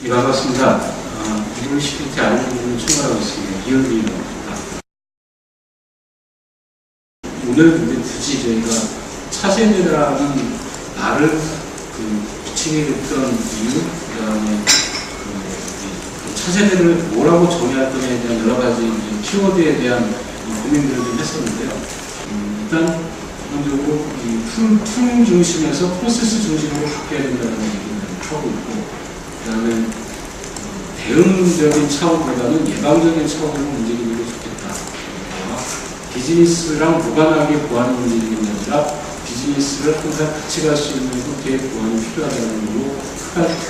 예, 반갑습니다. 이불 시큐리티 알고리즘을 총괄하고 있습니다. 이현빈입니다. 오늘 근데 굳이 저희가 차세대라는 말을 붙이게 됐던 이유, 그 다음에 차세대를 뭐라고 정의할 거냐에 대한 여러 가지 키워드에 대한 고민들을 좀 했었는데요. 일단 기본적으로 툴 중심에서 프로세스 중심으로 바뀌어야 된다는 얘기를 하고 있고, 그 다음에 대응적인 차원보다는 예방적인 차원으로 움직이는 게 좋겠다. 비즈니스랑 무관하게 보안을 움직이는 게 아니라 비즈니스를 항상 같이 갈 수 있는 형태의 보안이 필요하다는 걸로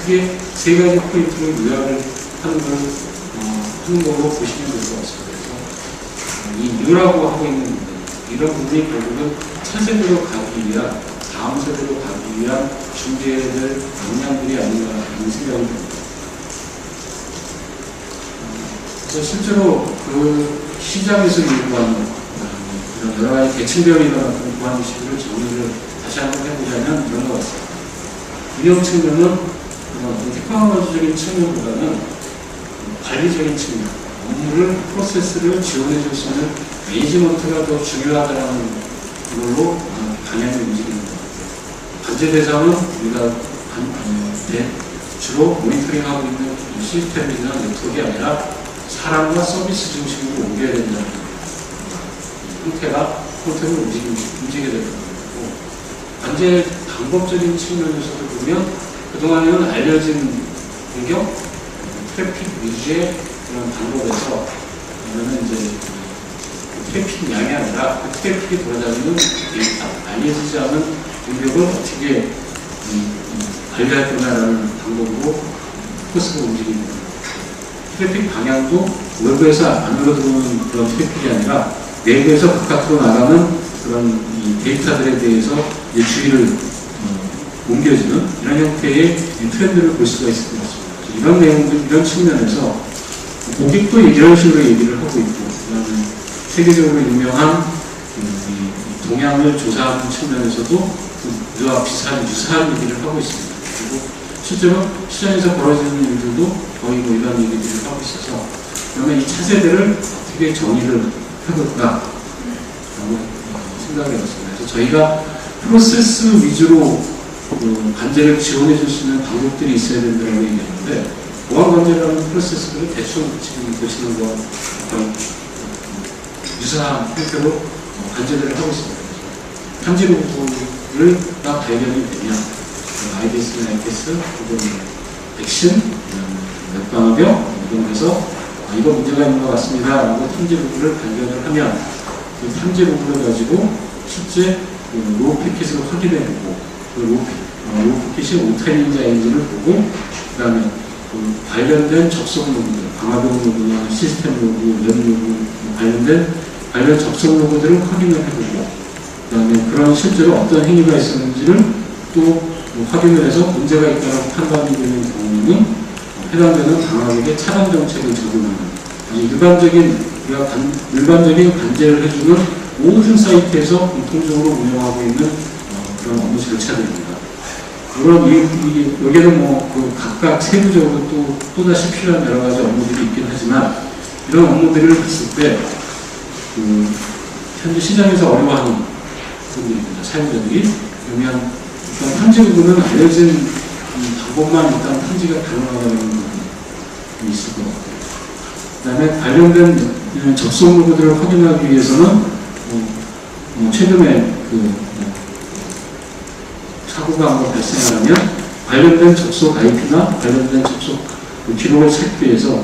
크게 세 가지 포인트를 요약을 하는 걸로 보시면 될 것 같습니다. 그래서 이 U라고 하고 있는 이런 부분이 결국은 차세대로 가기 위한, 다음 세대로 가기 위한 준비해야 될 역량들이 아닌가 하는 생각이 듭니다. 그래서 실제로 그 시장에서 요구하는 이런 여러 가지 계층별이나 어떤 보안 이슈를 정리를 다시 한번 해보자면 이런 것 같습니다. 운영 측면은 어떤 테크놀로지적인 측면보다는 관리적인 측면, 업무를, 프로세스를 지원해 줄 수 있는 매니지먼트가 더 중요하다는 걸로 방향이 움직이는 것 같아요. 관제 대상은 우리가 주로 모니터링하고 있는 시스템이나 네트워크가 아니라 사람과 서비스 중심으로 옮겨야 된다는 형태로 움직이게 될 거고, 관제 방법적인 측면에서도 보면 그동안에는 알려진 공격, 트래픽 위주의 그런 방법에서 그러면 이제 트래픽 양이 아니라 그 트래픽이 돌아다니는 데이터, 알려지지 않은 공격을 어떻게 관리할 거냐라는 방법으로 포커스가 움직입니다. 트래픽 방향도 외부에서 안으로 들어오는 그런 트래픽이 아니라 내부에서 바깥으로 나가는 그런 이 데이터들에 대해서 주의를 옮겨주는 이런 형태의 트렌드를 볼 수가 있을 것 같습니다. 이런 내용들, 이런 측면에서 고객도 이런 식으로 얘기를 하고 있고, 그다음에 세계적으로 유명한 동향을 조사하는 측면에서도 이와 유사한 얘기를 하고 있습니다. 그리고 실제로 시장에서 벌어지는 일들도 거의 이런 얘기들을 하고 있어서, 그러면 이 차세대를 어떻게 정의를 해볼까라고 생각해 봤습니다. 그래서 저희가 프로세스 위주로 관제를 지원해 줄 수 있는 방법들이 있어야 된다고 얘기했는데, 보안 관제라는 프로세스를 대충 지금 보시는 것 유사한 형태로 관제들을 하고 있습니다. 탐지 로그를 발견이 되면 IDS나 IPS 혹은 백신, 맥방화병 이런 데서 이거 문제가 있는 것 같습니다 라고 탐지 로그를 발견을 하면 그 탐지 로그를 가지고 실제 로우 패킷을 확인해보고 그 로우 패킷이 오타인지 아닌지를 보고, 그 다음에 관련된 접속 로그들, 방화병 로그나 시스템 로그, 웹 로그 관련 접속 로그들을 확인을 해보고, 그 다음에 그런 실제로 어떤 행위가 있었는지를 또 확인을 해서 문제가 있다고 판단이 되는 경우는 해당되는 방화벽에 차단 정책을 적용하는 일반적인 관제를 해주는 모든 사이트에서 공통적으로 운영하고 있는 그런 업무 절차들입니다. 물론 여기는 각각 세부적으로 또다시 필요한 여러 가지 업무들이 있긴 하지만, 이런 업무들을 봤을 때 현재 시장에서 어려워하는 분들입니다. 사용자들이. 그러면 일단 탐지 부분은 알려진 방법만 일단 탐지가 가능하다는 부분이 있을 것 같아요. 그 다음에 관련된 접속 로그들을 확인하기 위해서는 최근에 사고가 한번 발생하면 관련된 접속 IP나 관련된 접속 기록을 찾기 위해서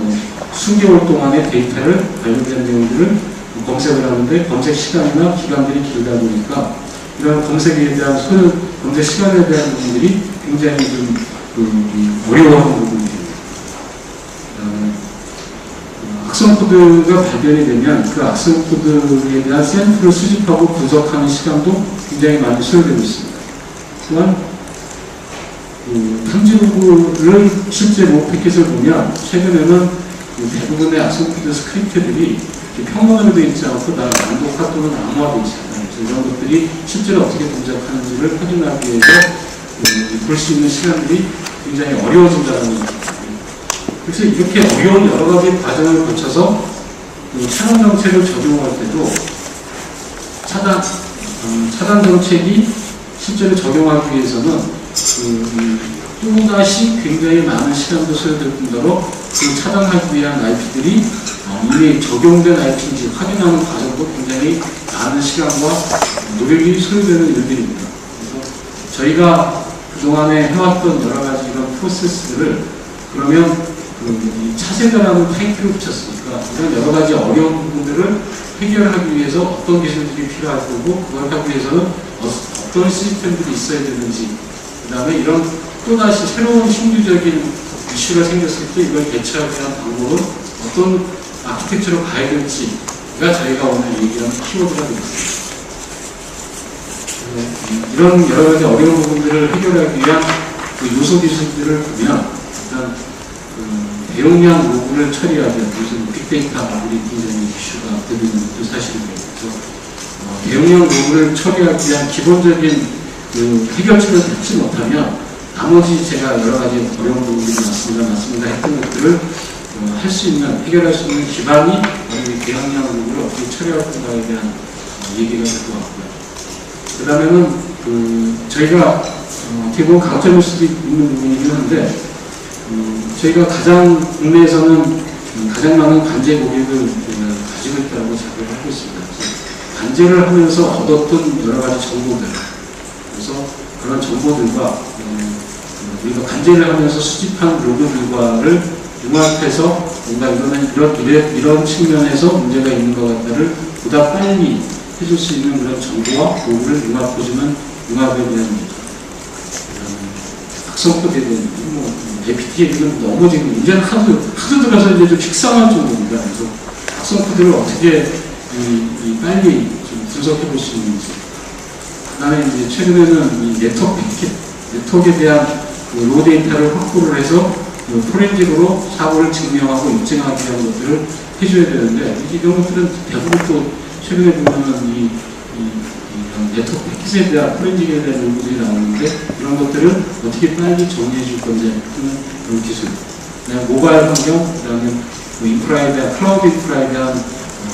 수개월 동안의 데이터를 관련된 내용들을 검색을 하는데 검색 시간이나 기간들이 길다 보니까 이런 검색에 대한 검색 시간에 대한 부분들이 굉장히 좀 어려워하는 부분입니다. 악성 코드가 발견이 되면 그 악성 코드에 대한 샘플을 수집하고 분석하는 시간도 굉장히 많이 소요되고 있습니다. 또한 탐지 로그를 실제 로우 패킷을 보면 최근에는 대부분의 악성 코드 스크립트들이 평범하게 되어 있지 않고 난독화 또는 암호화되어 있잖아요. 그래서 이런 것들이 실제로 어떻게 동작하는지를 확인하기 위해서 볼 수 있는 시간들이 굉장히 어려워진다는 그래서 이렇게 어려운 여러 가지 과정을 거쳐서 그 차단 정책을 적용할 때도 차단 정책이 실제로 적용하기 위해서는 또다시 굉장히 많은 시간도 소요될 뿐더러 그 차단하기 위한 IP들이 이미 적용된 IP인지 확인하는 과정도 굉장히 많은 시간과 노력이 소요되는 일들입니다. 그래서 저희가 그동안에 해왔던 여러 가지 이런 프로세스들을 그러면 이 차세대라는 타이틀을 붙였으니까 이런 여러 가지 어려운 부분들을 해결하기 위해서 어떤 기술들이 필요할 거고 그걸 하기 위해서는 어떤 시스템들이 있어야 되는지 그 다음에 이런 또다시 새로운 신규적인 이슈가 생겼을 때 이걸 대처하기 위한 방법은 어떤 아키텍처로 가야 될지가 저희가 오늘 얘기하는 키워드가 되겠습니다. 이런 여러 가지 어려운 부분들을 해결하기 위한 그 요소 기술들을 보면 일단 대용량 로그를 처리하는 요즘 빅데이터 우리 굉장히 이슈가 되고 있는 것도 사실입니다. 그래서 대용량 로그를 처리하기 위한 기본적인 그 해결책을 찾지 못하면 나머지 제가 여러 가지 어려운 부분들이 맞습니다 했던 것들을 할 수 있는, 해결할 수 있는 기반이 우리 대용량 로그를 어떻게 처리할 건가에 대한 얘기가 될 것 같고요. 그 다음에는 저희가 어떻게 보면 강점일 수도 있는 부분이긴 한데 저희가 국내에서는 가장 많은 관제 고객을 가지고 있다고 자각을 하고 있습니다. 그래서 관제를 하면서 얻었던 여러 가지 정보들, 그래서 그런 정보들과 우리가 관제를 하면서 수집한 로그 결과를 융합해서 뭔가 이런 측면에서 문제가 있는 것 같다를 보다 빨리 해줄 수 있는 그런 정보와 로그를 융합해주는 융합에 대한 얘기. 학성코드에 대한 APT에는 너무 지금 이제는 하도 들어서 이제 좀 식상할 정도입니다. 그래서 학성코드를 어떻게 빨리 좀 분석해 볼 수 있는지. 그 다음에 이제 최근에는 이 네트워크에 대한 로 데이터를 확보를 해서 포렌식으로 사고를 증명하고 입증하기 위한 것들을 해줘야 되는데 이런 것들은 대부분 또 최근에 보면은 네트워크 패킷에 대한 포렌식에 대한 연구들이 나오는데 이런 것들을 어떻게 빨리 정리해 줄 건지 하는 그런 기술. 그다음에 모바일 환경, 그다음에 인프라에 대한 클라우드 인프라에 대한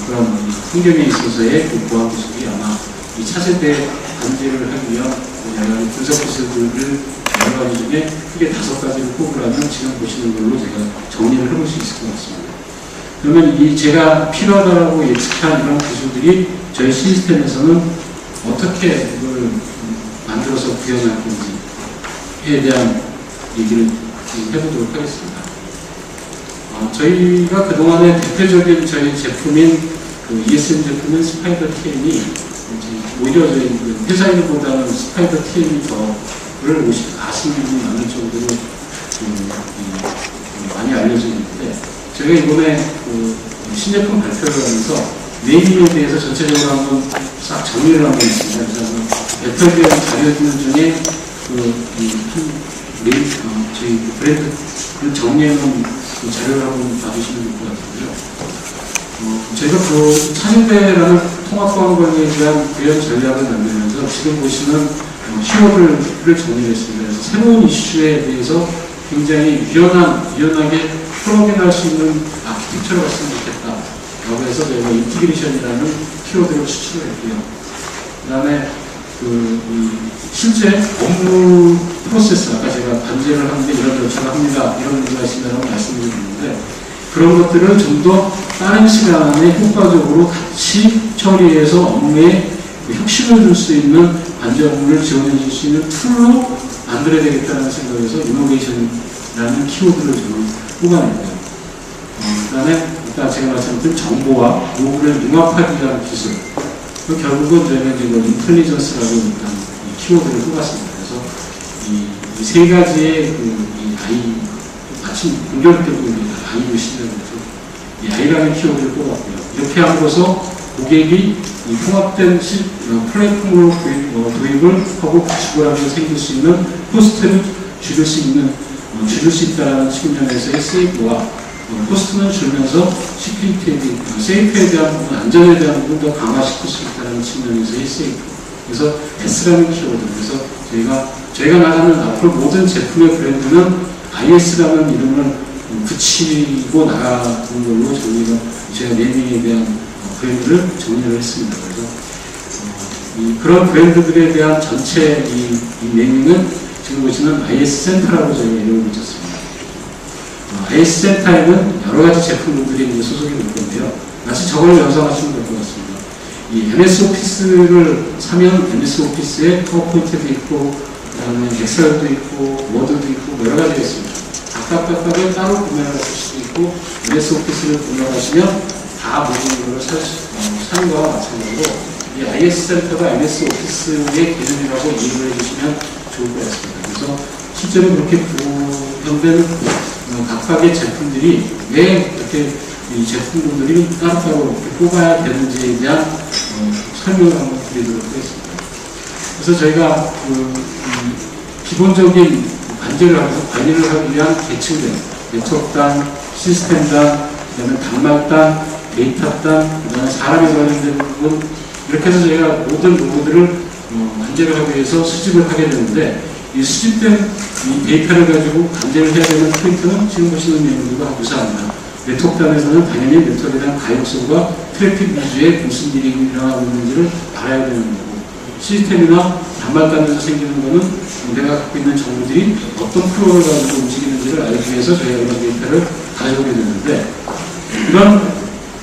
그런 환경에 있어서의 그 보안 기술이 아마 이 차세대 관제를 하기 위한 여러 가지 분석 기술들을 여러 가지 중에 크게 5가지를 꼽으라면 지금 보시는 걸로 제가 정리를 해볼 수 있을 것 같습니다. 그러면 제가 필요하다고 예측한 이런 기술들이 저희 시스템에서는 어떻게 이걸 만들어서 구현할 건지에 대한 얘기를 해보도록 하겠습니다. 저희가 그동안에 대표적인 저희 제품인 그 ESM 제품인 스파이더 TM이 오히려 저희 회사 이름보다는 스파이더 TM이 더를 아시는 분이 많을 정도로 많이 알려져 있는데 제가 이번에 신제품 발표를 하면서 네이밍에 대해서 전체적으로 한번 싹 정리를 한번 했습니다. 그래서 발표된 자료들 중에 저희 브랜드 정리해놓은 자료를 한번 봐주시면 될 것 같은데요. 저희가 그 차세대라는 통합보안관리에 대한 구현 전략을 만들면서 지금 보시는 키워드를 정리했습니다. 그래서 새로운 이슈에 대해서 굉장히 유연하게 프로그램할 수 있는 아키텍처를 했으면 좋겠다. 라고 해서 저희가 인티그레이션이라는 키워드를 추출을 했고요. 그 다음에 실제 업무 프로세스, 아까 제가 관제를 하는데 이런 절차를 합니다. 이런 문제가 있습니다라고 말씀을 드렸는데 그런 것들을 좀 더 빠른 시간 안에 효과적으로 같이 처리해서 업무에 혁신을 줄 수 있는 관제 업무를 지원해 줄 수 있는 툴로 만들어야 되겠다는 생각에서 이노베이션이라는 키워드를 저는 뽑아냈고요. 그 다음에 아까 제가 말씀드린 정보와 로그를 융합하기 위한 기술. 결국은 저희가 이제 인텔리전스라고 일단 이 키워드를 뽑았습니다. 그래서 이 세 가지의 마침 공교롭게도 아이를 시작해서 이 아이라는 키워드를 뽑았고요. 이렇게 함으로써 고객이 이 통합된 플랫폼으로 도입을 하고 구축을 하면서 생길 수 있는 코스트를 줄일 수 있다는 측면에서의 세이브와 코스트는 줄면서 시큐리티에 대한, 세이프에 대한 부분, 안전에 대한 부분 더 강화시킬 수 있다는 측면에서의 세이프. 그래서 S라는 키워드. 그래서 저희가 나가는 앞으로 모든 제품의 브랜드는 IS라는 이름을 붙이고 나가는 걸로 제가 네이밍에 대한 브랜드를 정리를 했습니다. 그래서 그런 브랜드들에 대한 전체 이 네이밍은 지금 보시는 IS 센터라고 저희가 이름을 붙였습니다. IS 센터에는 여러 가지 제품들이 이제 소속이 될 건데요. 마치 저걸 연상하시면 될 것 같습니다. 이 MS 오피스를 사면 MS 오피스에 파워포인트도 있고, 그다음에 엑셀도 있고, 워드도 있고, 여러 가지가 있습니다. 각각을 따로 구매를 하실 수도 있고, MS 오피스를 구매하시면 다 모든 걸 사는 거와 마찬가지로 이 IS 센터가 MS 오피스의 기준이라고 이해를 해주시면 좋을 것 같습니다. 그래서 실제로 그렇게 구현된 각각의 제품들이 왜 이렇게 이 제품들이 따로따로 이렇게 뽑아야 되는지에 대한 설명을 한번 드리도록 하겠습니다. 그래서 저희가 기본적인 관리를 하기 위한 계층들, 네트워크단, 시스템단, 그 다음에 단말단, 데이터단, 그 다음에 사람에 관련된 부분, 이렇게 해서 저희가 모든 부분들을 관리를 하기 위해서 수집을 하게 되는데, 이 수집된 이 데이터를 가지고 관리를 해야 되는 포인트는 지금 보시는 내용들과 유사합니다. 네트워크단에서는 당연히 네트워크에 대한 가용성과 트래픽 위주의 무슨 일이 일어나고 있는지를 알아야 되는 거고, 시스템이나 단말단에서 생기는 거는 내가 갖고 있는 정보들이 어떤 프로를 가지고 움직이는지를 알기 위해서 저희가 이런 데이터를 가져오게 되는데, 이런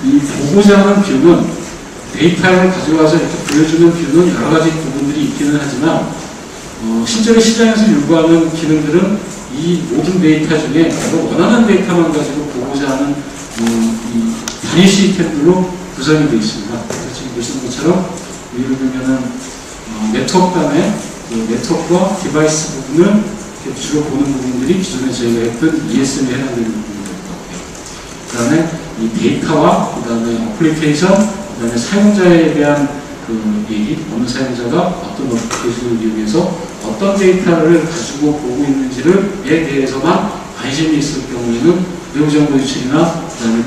이 보고자 하는 뷰는 데이터를 가져와서 이렇게 보여주는 뷰는 여러 가지 부분들이 있기는 하지만 실제로 시장에서 요구하는 기능들은 이 모든 데이터 중에 내가 원하는 데이터만 가지고 보고자 하는 이 단위 시스템들로 구성이 되어 있습니다. 지금 보시는 것처럼 예를 들면은 네트워크 단의 네트워크와 디바이스 부분을 주로 보는 부분들이 기존에 저희가 했던 ESM에 해당되는 부분이 될 것 같아요. 그 다음에 이 데이터와 그 다음에 어플리케이션, 그 다음에 사용자에 대한 얘기, 어느 사용자가 어떤 어플리케이션을 이용해서 어떤 데이터를 가지고 보고 있는지에 대해서만 관심이 있을 경우에는 내부정보 유출이나 그 다음에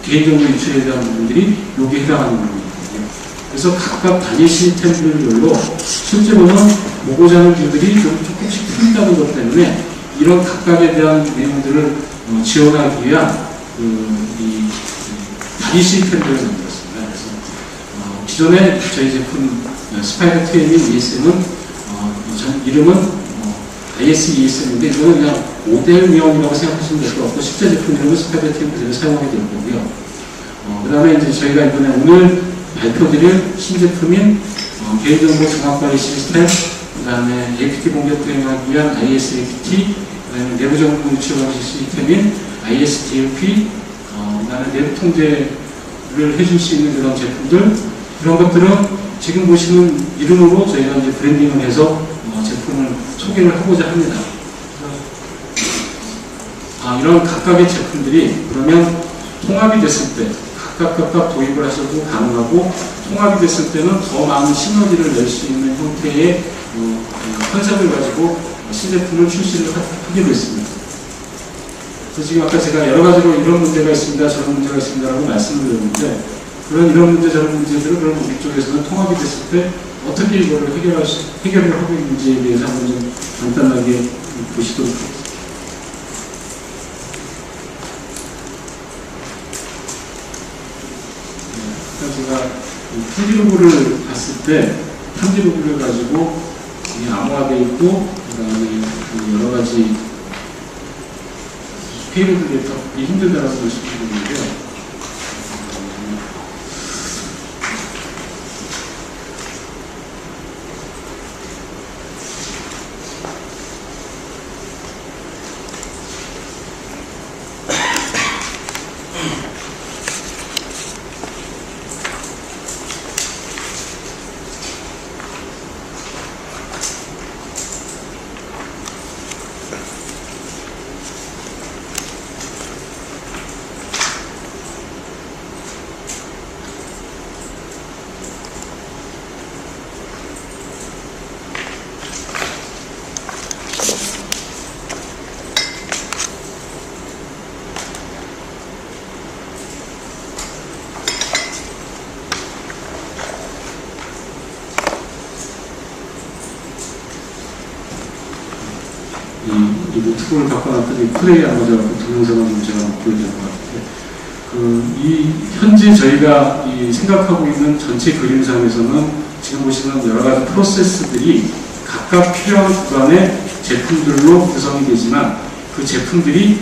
개인정보 유출에 대한 부분들이 여기에 해당하는 부분이거든요. 그래서 각각 단위 시스템별로 실제로는 보고자 하는 뷰들이 좀 조금씩 틀린다는 것 때문에 이런 각각에 대한 내용들을 지원하기 위한 이 단위 시스템들을 만들었습니다. 그래서 기존에 저희 제품 스파이더 TM인 ESM은 이름은 IS ESM인데 이거는 그냥 모델명이라고 생각하시면 될 것 같고 실제 제품 이름은 스파이더 TM 그대로 사용하게 될 거고요. 그 다음에 이제 저희가 이번에 오늘 발표드릴 신제품인 개인정보 종합관리 시스템, 그 다음에 APT 공격 대응하기 위한 IS APT, 그 다음에 내부정보 유출 방지 시스템인 IS DLP, 그 다음에 내부 통제를 해줄 수 있는 그런 제품들, 이런 것들은 지금 보시는 이름으로 저희가 이제 브랜딩을 해서 제품을 소개를 하고자 합니다. 이런 각각의 제품들이 그러면 통합이 됐을 때 각각 도입을 하셔도 가능하고, 통합이 됐을 때는 더 많은 시너지를 낼 수 있는 형태의 컨셉을 가지고 신제품을 출시를 하게 됐습니다. 그래서 지금 아까 제가 여러 가지로 이런 문제가 있습니다, 저런 문제가 있습니다라고 말씀을 드렸는데, 그런 문제, 저런 문제들을 그럼 우리 쪽에서는 통합이 됐을 때 어떻게 이거를 해결을 하고 있는지에 대해서 한번 좀 간단하게 보시도록 하겠습니다. 제가 탐지로그를 봤을 때 탐지로그를 가지고 암호화되어 있고, 그 다음에 여러 가지 페이로드에 더 힘들다라고 말씀드리는데요. 이 노트북을 갖고 놨더니 플레이 안 맞아갖고 동영상을 좀 제가 못 보여드릴 것 같은데, 이 현재 저희가 생각하고 있는 전체 그림상에서는 지금 보시면 여러 가지 프로세스들이 각각 필요한 구간의 제품들로 구성이 되지만, 그 제품들이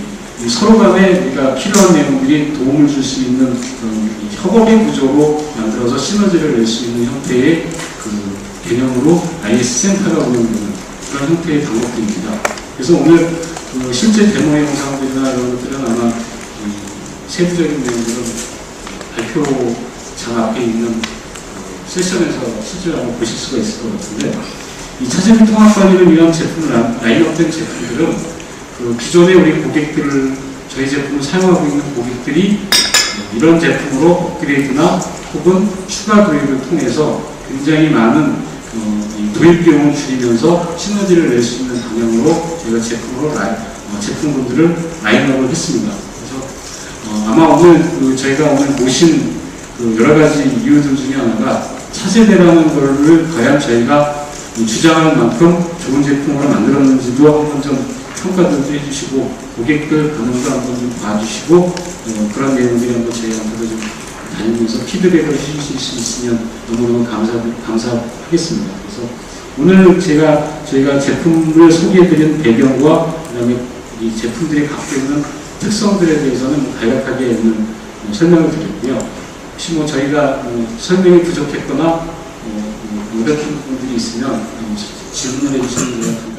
서로 간에 우리가 필요한 내용들이 도움을 줄 수 있는 협업의 구조로 만들어서 시너지를 낼 수 있는 형태의 그 개념으로 IS 센터가 운영되는 그런 형태의 방법들입니다. 그래서 오늘 그 실제 데모 영상들이나 이런 것들은 아마 세부적인 내용들은 발표장 앞에 있는 세션에서 실제로 한번 보실 수가 있을 것 같은데, 이 차세대 통합 관리를 위한 제품 라인업된 제품들은 그 기존의 우리 고객들을 저희 제품을 사용하고 있는 고객들이 이런 제품으로 업그레이드나 혹은 추가 도입을 통해서 굉장히 많은 이 도입 비용을 줄이면서 시너지를 낼 수 있는 방향으로 저희가 제품군들을 라인업을 했습니다. 그래서 아마 오늘 저희가 오늘 모신 여러 가지 이유들 중에 하나가 차세대라는 것을 과연 저희가 주장할 만큼 좋은 제품으로 만들었는지도 한번 좀 평가들도 해주시고, 고객들 반응도 한번 좀 봐주시고, 그런 내용들이 한번 저희한테도 좀 다니면서 피드백을 해주실 수 있으면 너무너무 감사하겠습니다. 그래서 오늘 저희가 제품을 소개해드린 배경과 그다음에 이 제품들이 갖고 있는 특성들에 대해서는 간략하게 오늘 설명을 드렸고요. 혹시 저희가 설명이 부족했거나 어려운 부분들이 있으면 질문을 해주시면